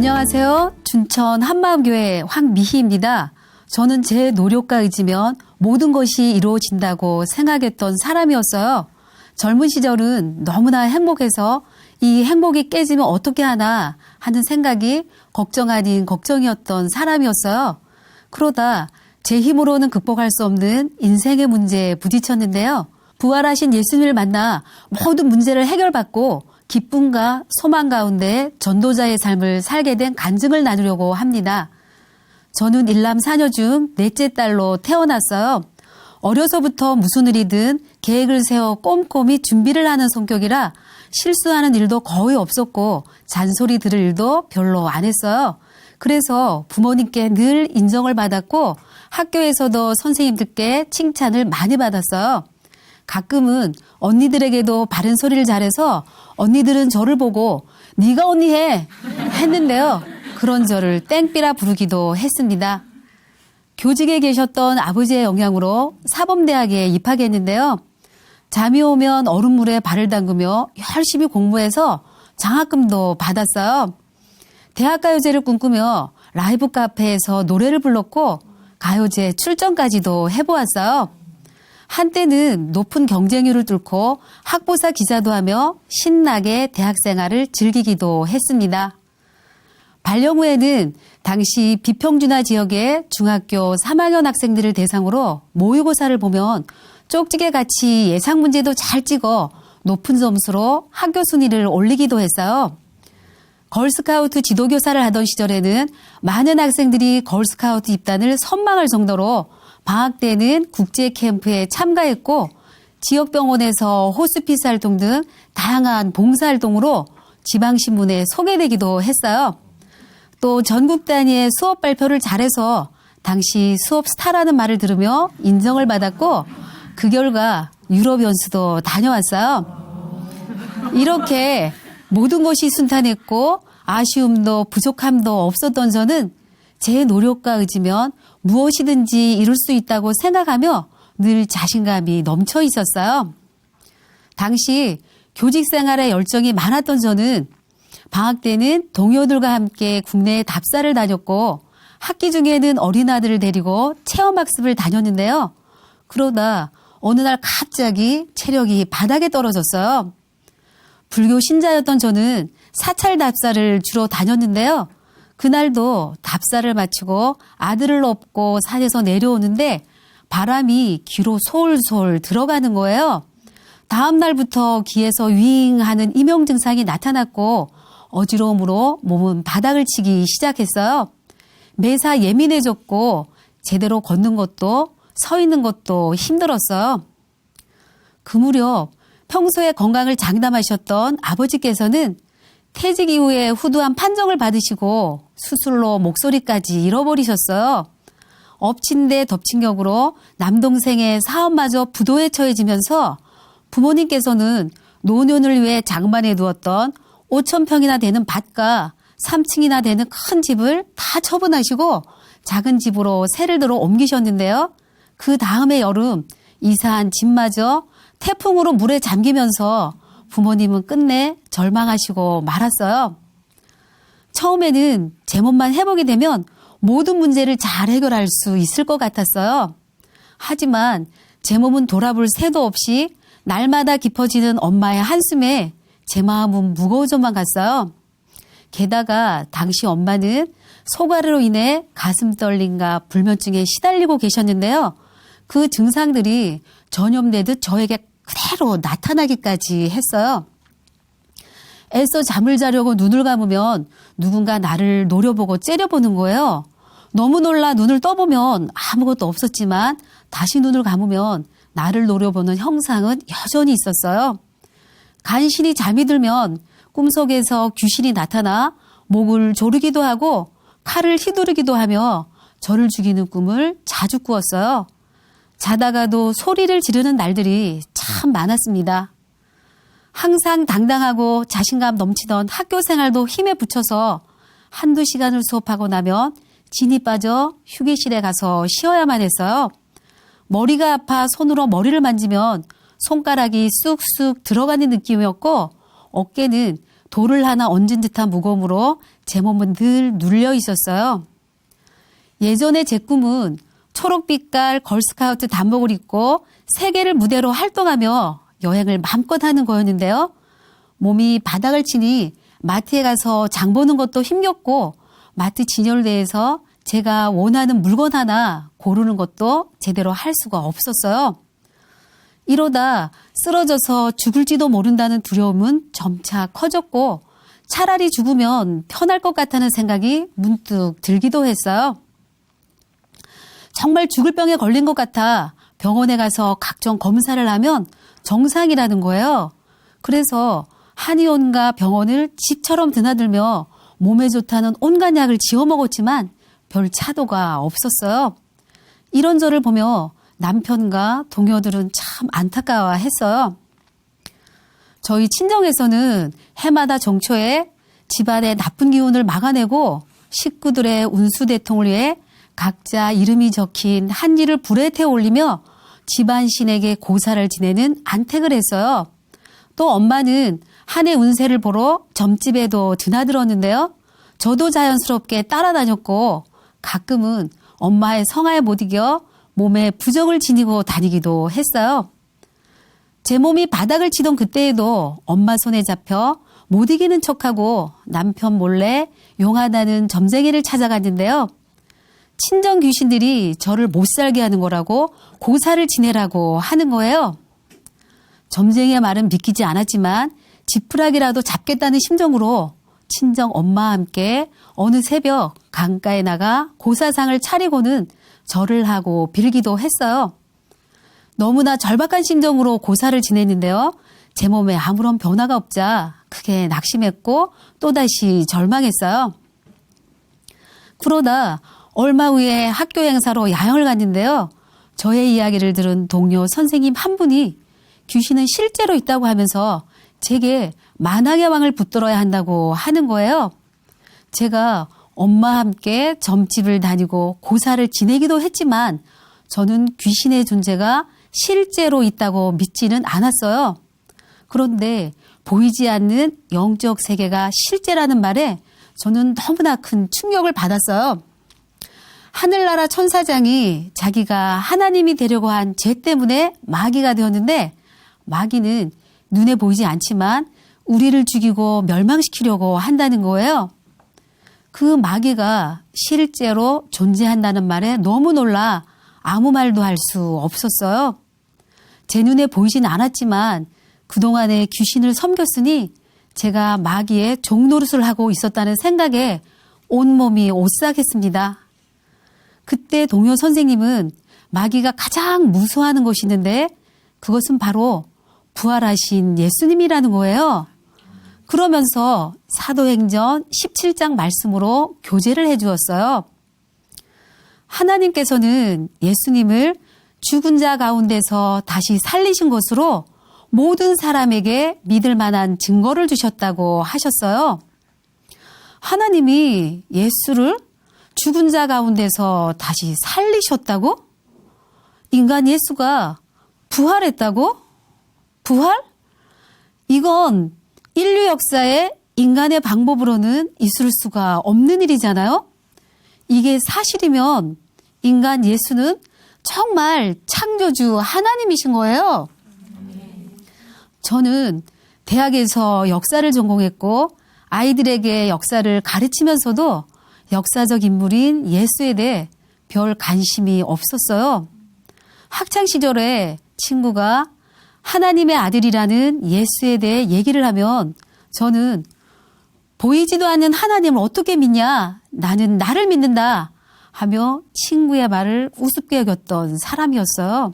안녕하세요. 춘천 한마음교회 황미희입니다. 저는 제 노력과 의지면 모든 것이 이루어진다고 생각했던 사람이었어요. 젊은 시절은 너무나 행복해서 이 행복이 깨지면 어떻게 하나 하는 생각이 걱정 아닌 걱정이었던 사람이었어요. 그러다 제 힘으로는 극복할 수 없는 인생의 문제에 부딪혔는데요. 부활하신 예수님을 만나 모든 문제를 해결받고 기쁨과 소망 가운데 전도자의 삶을 살게 된 간증을 나누려고 합니다. 저는 일남 사녀 중 넷째 딸로 태어났어요. 어려서부터 무슨 일이든 계획을 세워 꼼꼼히 준비를 하는 성격이라 실수하는 일도 거의 없었고 잔소리 들을 일도 별로 안 했어요. 그래서 부모님께 늘 인정을 받았고 학교에서도 선생님들께 칭찬을 많이 받았어요. 가끔은 언니들에게도 바른 소리를 잘해서 언니들은 저를 보고 네가 언니 해 했는데요. 그런 저를 땡삐라 부르기도 했습니다. 교직에 계셨던 아버지의 영향으로 사범대학에 입학했는데요. 잠이 오면 얼음물에 발을 담그며 열심히 공부해서 장학금도 받았어요. 대학가요제를 꿈꾸며 라이브 카페에서 노래를 불렀고 가요제 출전까지도 해보았어요. 한때는 높은 경쟁률을 뚫고 학보사 기자도 하며 신나게 대학생활을 즐기기도 했습니다. 발령 후에는 당시 비평준화 지역의 중학교 3학년 학생들을 대상으로 모의고사를 보면 쪽지게 같이 예상 문제도 잘 찍어 높은 점수로 학교 순위를 올리기도 했어요. 걸스카우트 지도교사를 하던 시절에는 많은 학생들이 걸스카우트 입단을 선망할 정도로 방학 때는 국제 캠프에 참가했고 지역병원에서 호스피스 활동 등 다양한 봉사활동으로 지방신문에 소개되기도 했어요. 또 전국 단위의 수업 발표를 잘해서 당시 수업 스타라는 말을 들으며 인정을 받았고 그 결과 유럽 연수도 다녀왔어요. 이렇게 모든 것이 순탄했고 아쉬움도 부족함도 없었던 저는 제 노력과 의지면 무엇이든지 이룰 수 있다고 생각하며 늘 자신감이 넘쳐 있었어요. 당시 교직 생활에 열정이 많았던 저는 방학 때는 동료들과 함께 국내에 답사를 다녔고 학기 중에는 어린아들을 데리고 체험학습을 다녔는데요. 그러다 어느 날 갑자기 체력이 바닥에 떨어졌어요. 불교 신자였던 저는 사찰 답사를 주로 다녔는데요. 그날도 답사를 마치고 아들을 업고 산에서 내려오는데 바람이 귀로 솔솔 들어가는 거예요. 다음 날부터 귀에서 윙 하는 이명 증상이 나타났고 어지러움으로 몸은 바닥을 치기 시작했어요. 매사 예민해졌고 제대로 걷는 것도 서 있는 것도 힘들었어요. 그 무렵 평소에 건강을 장담하셨던 아버지께서는 퇴직 이후에 후두한 판정을 받으시고 수술로 목소리까지 잃어버리셨어요. 엎친 데 덮친 격으로 남동생의 사업마저 부도에 처해지면서 부모님께서는 노년을 위해 장만해 두었던 5,000평이나 되는 밭과 3층이나 되는 큰 집을 다 처분하시고 작은 집으로 새를 들어 옮기셨는데요. 그 다음에 여름 이사한 집마저 태풍으로 물에 잠기면서 부모님은 끝내 절망하시고 말았어요. 처음에는 제 몸만 회복이 되면 모든 문제를 잘 해결할 수 있을 것 같았어요. 하지만 제 몸은 돌아볼 새도 없이 날마다 깊어지는 엄마의 한숨에 제 마음은 무거워져만 갔어요. 게다가 당시 엄마는 소가루로 인해 가슴 떨림과 불면증에 시달리고 계셨는데요. 그 증상들이 전염되듯 저에게 그대로 나타나기까지 했어요. 애써 잠을 자려고 눈을 감으면 누군가 나를 노려보고 째려보는 거예요. 너무 놀라 눈을 떠보면 아무것도 없었지만 다시 눈을 감으면 나를 노려보는 형상은 여전히 있었어요. 간신히 잠이 들면 꿈속에서 귀신이 나타나 목을 조르기도 하고 칼을 휘두르기도 하며 저를 죽이는 꿈을 자주 꾸었어요. 자다가도 소리를 지르는 날들이 참 많았습니다. 항상 당당하고 자신감 넘치던 학교 생활도 힘에 붙여서 한두 시간을 수업하고 나면 진이 빠져 휴게실에 가서 쉬어야만 했어요. 머리가 아파 손으로 머리를 만지면 손가락이 쑥쑥 들어가는 느낌이었고 어깨는 돌을 하나 얹은 듯한 무거움으로 제 몸은 늘 눌려 있었어요. 예전에 제 꿈은 초록빛깔 걸스카우트 단복을 입고 세계를 무대로 활동하며 여행을 마음껏 하는 거였는데요. 몸이 바닥을 치니 마트에 가서 장 보는 것도 힘겹고 마트 진열대에서 제가 원하는 물건 하나 고르는 것도 제대로 할 수가 없었어요. 이러다 쓰러져서 죽을지도 모른다는 두려움은 점차 커졌고 차라리 죽으면 편할 것 같다는 생각이 문득 들기도 했어요. 정말 죽을 병에 걸린 것 같아 병원에 가서 각종 검사를 하면 정상이라는 거예요. 그래서 한의원과 병원을 집처럼 드나들며 몸에 좋다는 온갖 약을 지어 먹었지만 별 차도가 없었어요. 이런 저를 보며 남편과 동료들은 참 안타까워했어요. 저희 친정에서는 해마다 정초에 집안의 나쁜 기운을 막아내고 식구들의 운수대통을 위해 각자 이름이 적힌 한지를 불에 태워 올리며 집안 신에게 고사를 지내는 안택을 했어요. 또 엄마는 한 해 운세를 보러 점집에도 드나들었는데요. 저도 자연스럽게 따라다녔고 가끔은 엄마의 성화에 못 이겨 몸에 부적을 지니고 다니기도 했어요. 제 몸이 바닥을 치던 그때에도 엄마 손에 잡혀 못 이기는 척하고 남편 몰래 용하다는 점쟁이를 찾아갔는데요. 친정 귀신들이 저를 못 살게 하는 거라고 고사를 지내라고 하는 거예요. 점쟁이의 말은 믿기지 않았지만 지푸라기라도 잡겠다는 심정으로 친정 엄마와 함께 어느 새벽 강가에 나가 고사상을 차리고는 절을 하고 빌기도 했어요. 너무나 절박한 심정으로 고사를 지냈는데요. 제 몸에 아무런 변화가 없자 크게 낙심했고 또다시 절망했어요. 그러다 얼마 후에 학교 행사로 야영을 갔는데요. 저의 이야기를 들은 동료 선생님 한 분이 귀신은 실제로 있다고 하면서 제게 만왕의 왕을 붙들어야 한다고 하는 거예요. 제가 엄마와 함께 점집을 다니고 고사를 지내기도 했지만 저는 귀신의 존재가 실제로 있다고 믿지는 않았어요. 그런데 보이지 않는 영적 세계가 실제라는 말에 저는 너무나 큰 충격을 받았어요. 하늘나라 천사장이 자기가 하나님이 되려고 한 죄 때문에 마귀가 되었는데 마귀는 눈에 보이지 않지만 우리를 죽이고 멸망시키려고 한다는 거예요. 그 마귀가 실제로 존재한다는 말에 너무 놀라 아무 말도 할 수 없었어요. 제 눈에 보이진 않았지만 그동안에 귀신을 섬겼으니 제가 마귀의 종노릇을 하고 있었다는 생각에 온몸이 오싹했습니다. 그때 동료 선생님은 마귀가 가장 무서워하는 것이 있는데 그것은 바로 부활하신 예수님이라는 거예요. 그러면서 사도행전 17장 말씀으로 교제를 해주었어요. 하나님께서는 예수님을 죽은 자 가운데서 다시 살리신 것으로 모든 사람에게 믿을 만한 증거를 주셨다고 하셨어요. 하나님이 예수를 죽은 자 가운데서 다시 살리셨다고? 인간 예수가 부활했다고? 부활? 이건 인류 역사에 인간의 방법으로는 있을 수가 없는 일이잖아요. 이게 사실이면 인간 예수는 정말 창조주 하나님이신 거예요. 저는 대학에서 역사를 전공했고 아이들에게 역사를 가르치면서도 역사적 인물인 예수에 대해 별 관심이 없었어요. 학창시절에 친구가 하나님의 아들이라는 예수에 대해 얘기를 하면 저는 보이지도 않는 하나님을 어떻게 믿냐? 나는 나를 믿는다 하며 친구의 말을 우습게 여겼던 사람이었어요.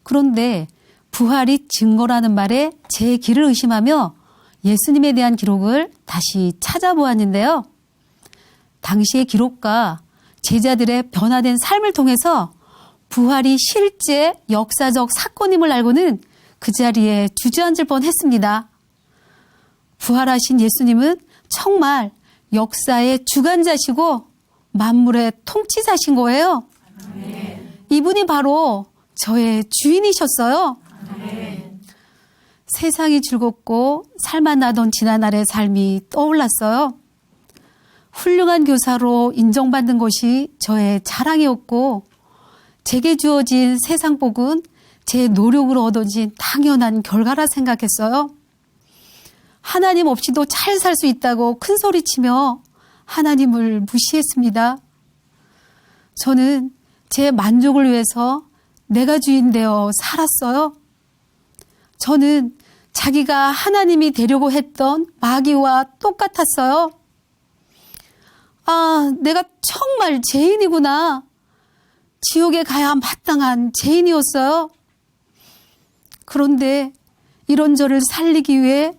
그런데 부활이 증거라는 말에 제 길을 의심하며 예수님에 대한 기록을 다시 찾아보았는데요. 당시의 기록과 제자들의 변화된 삶을 통해서 부활이 실제 역사적 사건임을 알고는 그 자리에 주저앉을 뻔했습니다. 부활하신 예수님은 정말 역사의 주관자시고 만물의 통치자신 거예요. 아멘. 이분이 바로 저의 주인이셨어요. 아멘. 세상이 즐겁고 살만 나던 지난날의 삶이 떠올랐어요. 훌륭한 교사로 인정받는 것이 저의 자랑이었고 제게 주어진 세상 복은 제 노력으로 얻어진 당연한 결과라 생각했어요. 하나님 없이도 잘 살 수 있다고 큰 소리치며 하나님을 무시했습니다. 저는 제 만족을 위해서 내가 주인 되어 살았어요. 저는 자기가 하나님이 되려고 했던 마귀와 똑같았어요. 아, 내가 정말 죄인이구나. 지옥에 가야 마땅한 죄인이었어요. 그런데 이런 저를 살리기 위해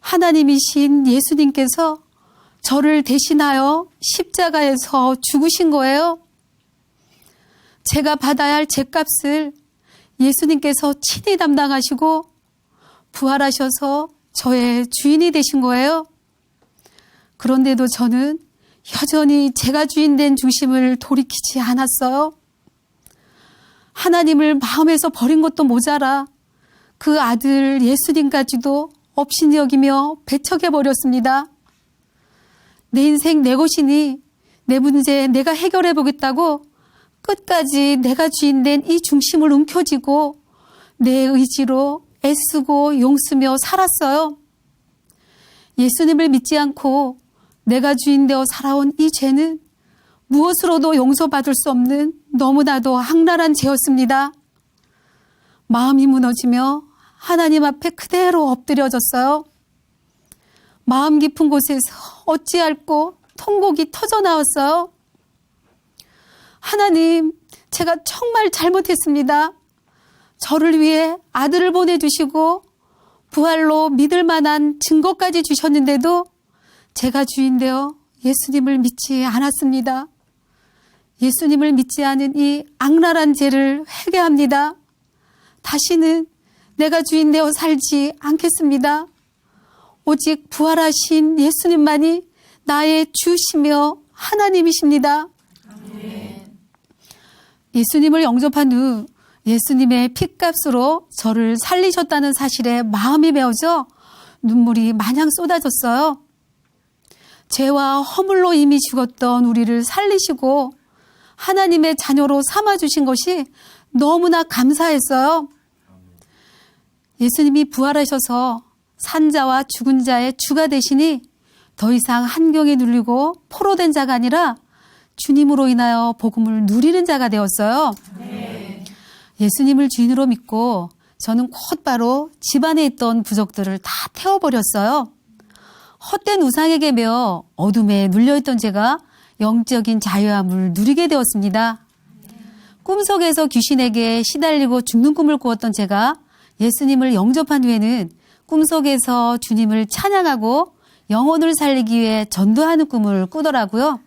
하나님이신 예수님께서 저를 대신하여 십자가에서 죽으신 거예요. 제가 받아야 할 죄값을 예수님께서 친히 담당하시고 부활하셔서 저의 주인이 되신 거예요. 그런데도 저는 여전히 제가 주인 된 중심을 돌이키지 않았어요. 하나님을 마음에서 버린 것도 모자라 그 아들 예수님까지도 업신이 여기며 배척해버렸습니다. 내 인생 내 것이니 내 문제 내가 해결해 보겠다고 끝까지 내가 주인 된 이 중심을 움켜쥐고 내 의지로 애쓰고 용쓰며 살았어요. 예수님을 믿지 않고 내가 주인 되어 살아온 이 죄는 무엇으로도 용서받을 수 없는 너무나도 악랄한 죄였습니다. 마음이 무너지며 하나님 앞에 그대로 엎드려졌어요. 마음 깊은 곳에서 어찌할꼬 통곡이 터져 나왔어요. 하나님, 제가 정말 잘못했습니다. 저를 위해 아들을 보내주시고 부활로 믿을 만한 증거까지 주셨는데도 제가 주인 되어 예수님을 믿지 않았습니다. 예수님을 믿지 않은 이 악랄한 죄를 회개합니다. 다시는 내가 주인 되어 살지 않겠습니다. 오직 부활하신 예수님만이 나의 주시며 하나님이십니다. 아멘. 예수님을 영접한 후 예수님의 핏값으로 저를 살리셨다는 사실에 마음이 메어져 눈물이 마냥 쏟아졌어요. 죄와 허물로 이미 죽었던 우리를 살리시고 하나님의 자녀로 삼아주신 것이 너무나 감사했어요. 예수님이 부활하셔서 산자와 죽은 자의 주가 되시니 더 이상 한경에 눌리고 포로된 자가 아니라 주님으로 인하여 복음을 누리는 자가 되었어요. 네. 예수님을 주인으로 믿고 저는 곧바로 집안에 있던 부적들을 다 태워버렸어요. 헛된 우상에게 매어 어둠에 눌려있던 제가 영적인 자유함을 누리게 되었습니다. 꿈속에서 귀신에게 시달리고 죽는 꿈을 꾸었던 제가 예수님을 영접한 후에는 꿈속에서 주님을 찬양하고 영혼을 살리기 위해 전도하는 꿈을 꾸더라고요.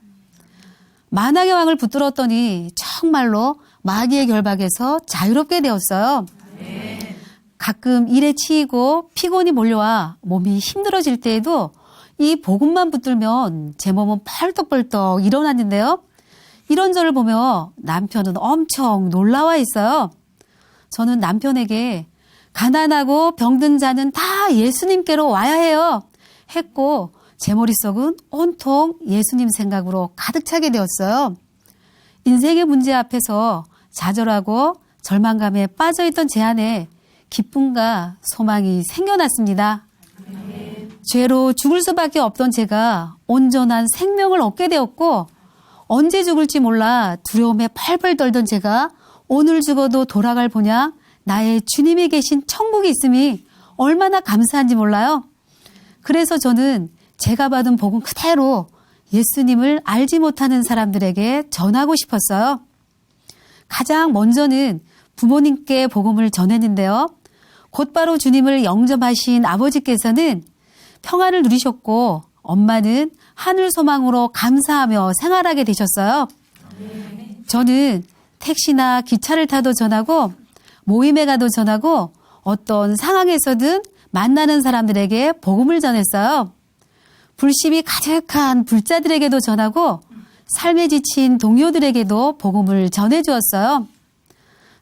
만왕의 왕을 붙들었더니 정말로 마귀의 결박에서 자유롭게 되었어요. 가끔 일에 치이고 피곤이 몰려와 몸이 힘들어질 때에도 이 복음만 붙들면 제 몸은 펄떡펄떡 일어났는데요. 이런 저를 보며 남편은 엄청 놀라워 있어요. 저는 남편에게 가난하고 병든 자는 다 예수님께로 와야 해요 했고 제 머릿속은 온통 예수님 생각으로 가득 차게 되었어요. 인생의 문제 앞에서 좌절하고 절망감에 빠져있던 제 안에 기쁨과 소망이 생겨났습니다. 죄로 죽을 수밖에 없던 제가 온전한 생명을 얻게 되었고 언제 죽을지 몰라 두려움에 펄펄 떨던 제가 오늘 죽어도 돌아갈 보냐 나의 주님이 계신 천국이 있음이 얼마나 감사한지 몰라요. 그래서 저는 제가 받은 복음 그대로 예수님을 알지 못하는 사람들에게 전하고 싶었어요. 가장 먼저는 부모님께 복음을 전했는데요. 곧바로 주님을 영접하신 아버지께서는 평안을 누리셨고 엄마는 하늘 소망으로 감사하며 생활하게 되셨어요. 저는 택시나 기차를 타도 전하고 모임에 가도 전하고 어떤 상황에서든 만나는 사람들에게 복음을 전했어요. 불심이 가득한 불자들에게도 전하고 삶에 지친 동료들에게도 복음을 전해주었어요.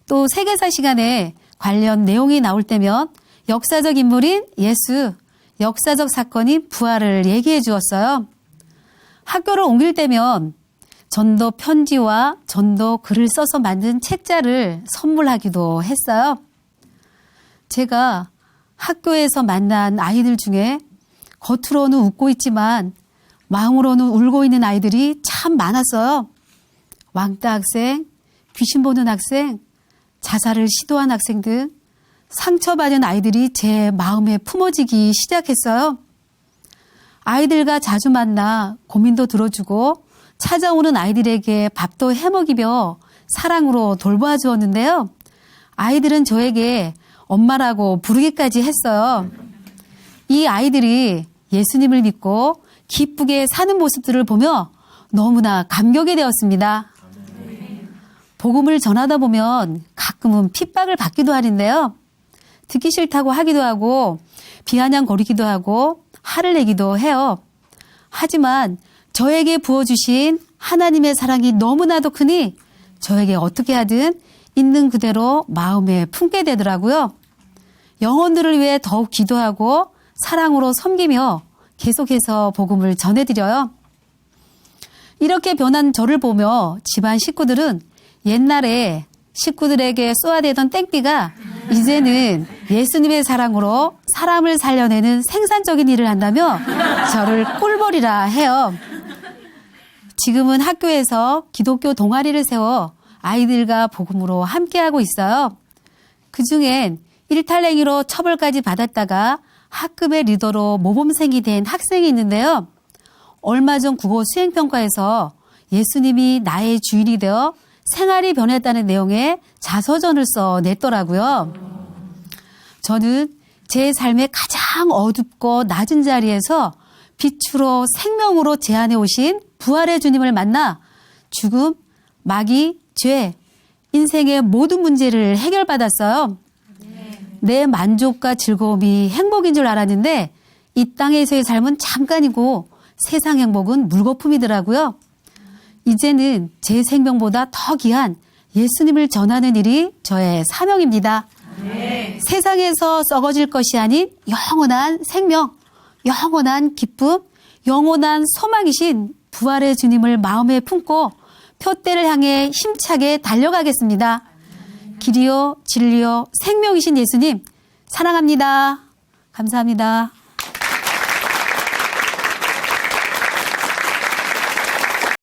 또 세계사 시간에 관련 내용이 나올 때면 역사적 인물인 예수, 역사적 사건인 부활을 얘기해 주었어요. 학교를 옮길 때면 전도 편지와 전도 글을 써서 만든 책자를 선물하기도 했어요. 제가 학교에서 만난 아이들 중에 겉으로는 웃고 있지만 마음으로는 울고 있는 아이들이 참 많았어요. 왕따 학생, 귀신 보는 학생, 자살을 시도한 학생 등 상처받은 아이들이 제 마음에 품어지기 시작했어요. 아이들과 자주 만나 고민도 들어주고 찾아오는 아이들에게 밥도 해먹이며 사랑으로 돌보아 주었는데요. 아이들은 저에게 엄마라고 부르기까지 했어요. 이 아이들이 예수님을 믿고 기쁘게 사는 모습들을 보며 너무나 감격이 되었습니다. 복음을 전하다 보면 가끔은 핍박을 받기도 하는데요. 듣기 싫다고 하기도 하고 비아냥거리기도 하고 화를 내기도 해요. 하지만 저에게 부어주신 하나님의 사랑이 너무나도 크니 저에게 어떻게 하든 있는 그대로 마음에 품게 되더라고요. 영혼들을 위해 더욱 기도하고 사랑으로 섬기며 계속해서 복음을 전해드려요. 이렇게 변한 저를 보며 집안 식구들은 옛날에 식구들에게 쏘아대던 땡비가 이제는 예수님의 사랑으로 사람을 살려내는 생산적인 일을 한다며 저를 꿀벌이라 해요. 지금은 학교에서 기독교 동아리를 세워 아이들과 복음으로 함께하고 있어요. 그중엔 일탈행위로 처벌까지 받았다가 학급의 리더로 모범생이 된 학생이 있는데요. 얼마 전 국어 수행평가에서 예수님이 나의 주인이 되어 생활이 변했다는 내용의 자서전을 써냈더라고요. 저는 제 삶의 가장 어둡고 낮은 자리에서 빛으로 생명으로 제안해 오신 부활의 주님을 만나 죽음, 마귀, 죄, 인생의 모든 문제를 해결받았어요. 내 만족과 즐거움이 행복인 줄 알았는데 이 땅에서의 삶은 잠깐이고 세상 행복은 물거품이더라고요. 이제는 제 생명보다 더 귀한 예수님을 전하는 일이 저의 사명입니다. 세상에서 썩어질 것이 아닌 영원한 생명, 영원한 기쁨, 영원한 소망이신 부활의 주님을 마음에 품고 표대를 향해 힘차게 달려가겠습니다. 길이요, 진리요, 생명이신 예수님 사랑합니다. 감사합니다.